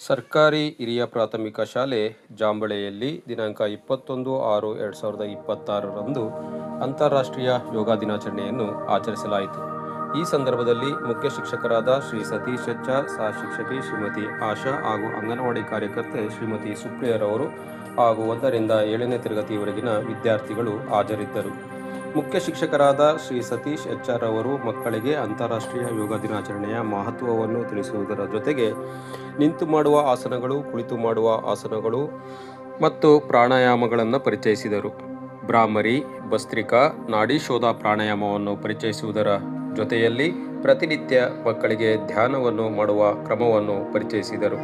ಸರ್ಕಾರಿ ಹಿರಿಯ ಪ್ರಾಥಮಿಕ ಶಾಲೆ ಜಾಂಬಳೆಯಲ್ಲಿ ದಿನಾಂಕ 21/6/2026ರಂದು ಅಂತಾರಾಷ್ಟ್ರೀಯ ಯೋಗ ದಿನಾಚರಣೆಯನ್ನು ಆಚರಿಸಲಾಯಿತು. ಈ ಸಂದರ್ಭದಲ್ಲಿ ಮುಖ್ಯ ಶಿಕ್ಷಕರಾದ ಶ್ರೀ ಸತೀಶ್ ಎಚ್ಆರ್, ಸಹ ಶಿಕ್ಷಕಿ ಶ್ರೀಮತಿ ಆಶಾ ಹಾಗೂ ಅಂಗನವಾಡಿ ಕಾರ್ಯಕರ್ತೆ ಶ್ರೀಮತಿ ಸುಪ್ರಿಯರವರು ಹಾಗೂ 1ರಿಂದ 7ನೇ ತರಗತಿಯವರೆಗಿನ ವಿದ್ಯಾರ್ಥಿಗಳು ಹಾಜರಿದ್ದರು. ಮುಖ್ಯ ಶಿಕ್ಷಕರಾದ ಶ್ರೀ ಸತೀಶ್ ಎಚ್ಆರ್ ಅವರು ಮಕ್ಕಳಿಗೆ ಅಂತಾರಾಷ್ಟ್ರೀಯ ಯೋಗ ದಿನಾಚರಣೆಯ ಮಹತ್ವವನ್ನು ತಿಳಿಸುವುದರ ಜೊತೆಗೆ ನಿಂತು ಮಾಡುವ ಆಸನಗಳು, ಕುಳಿತು ಮಾಡುವ ಆಸನಗಳು ಮತ್ತು ಪ್ರಾಣಾಯಾಮಗಳನ್ನು ಪರಿಚಯಿಸಿದರು. ಭ್ರಾಮರಿ, ಭಸ್ತ್ರಿಕಾ, ನಾಡಿ ಶೋಧ ಪ್ರಾಣಾಯಾಮವನ್ನು ಪರಿಚಯಿಸುವುದರ ಜೊತೆಯಲ್ಲಿ ಪ್ರತಿನಿತ್ಯ ಮಕ್ಕಳಿಗೆ ಧ್ಯಾನವನ್ನು ಮಾಡುವ ಕ್ರಮವನ್ನು ಪರಿಚಯಿಸಿದರು.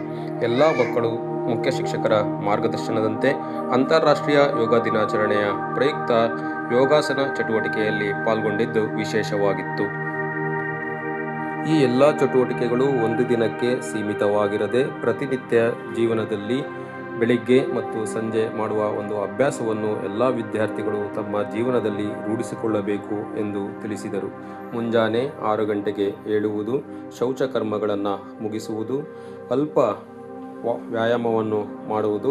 ಎಲ್ಲ ಮಕ್ಕಳು ಮುಖ್ಯ ಶಿಕ್ಷಕರ ಮಾರ್ಗದರ್ಶನದಂತೆ ಅಂತಾರಾಷ್ಟ್ರೀಯ ಯೋಗ ದಿನಾಚರಣೆಯ ಪ್ರಯುಕ್ತ ಯೋಗಾಸನ ಚಟುವಟಿಕೆಯಲ್ಲಿ ಪಾಲ್ಗೊಂಡಿದ್ದು ವಿಶೇಷವಾಗಿತ್ತು. ಈ ಎಲ್ಲ ಚಟುವಟಿಕೆಗಳು ಒಂದು ದಿನಕ್ಕೆ ಸೀಮಿತವಾಗಿರದೆ ಪ್ರತಿನಿತ್ಯ ಜೀವನದಲ್ಲಿ ಬೆಳಿಗ್ಗೆ ಮತ್ತು ಸಂಜೆ ಮಾಡುವ ಒಂದು ಅಭ್ಯಾಸವನ್ನು ಎಲ್ಲ ವಿದ್ಯಾರ್ಥಿಗಳು ತಮ್ಮ ಜೀವನದಲ್ಲಿ ರೂಢಿಸಿಕೊಳ್ಳಬೇಕು ಎಂದು ತಿಳಿಸಿದರು. ಮುಂಜಾನೆ 6 ಗಂಟೆಗೆ ಏಳುವುದು, ಶೌಚಕರ್ಮಗಳನ್ನು ಮುಗಿಸುವುದು, ಅಲ್ಪ ವ್ಯಾಯಾಮವನ್ನು ಮಾಡುವುದು,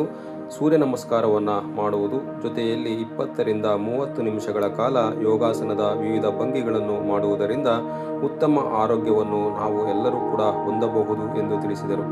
ಸೂರ್ಯ ನಮಸ್ಕಾರವನ್ನು ಮಾಡುವುದು, ಜೊತೆಯಲ್ಲಿ 20ರಿಂದ 30 ನಿಮಿಷಗಳ ಕಾಲ ಯೋಗಾಸನದ ವಿವಿಧ ಭಂಗಿಗಳನ್ನು ಮಾಡುವುದರಿಂದ ಉತ್ತಮ ಆರೋಗ್ಯವನ್ನು ನಾವು ಎಲ್ಲರೂ ಕೂಡ ಹೊಂದಬಹುದು ಎಂದು ತಿಳಿಸಿದರು.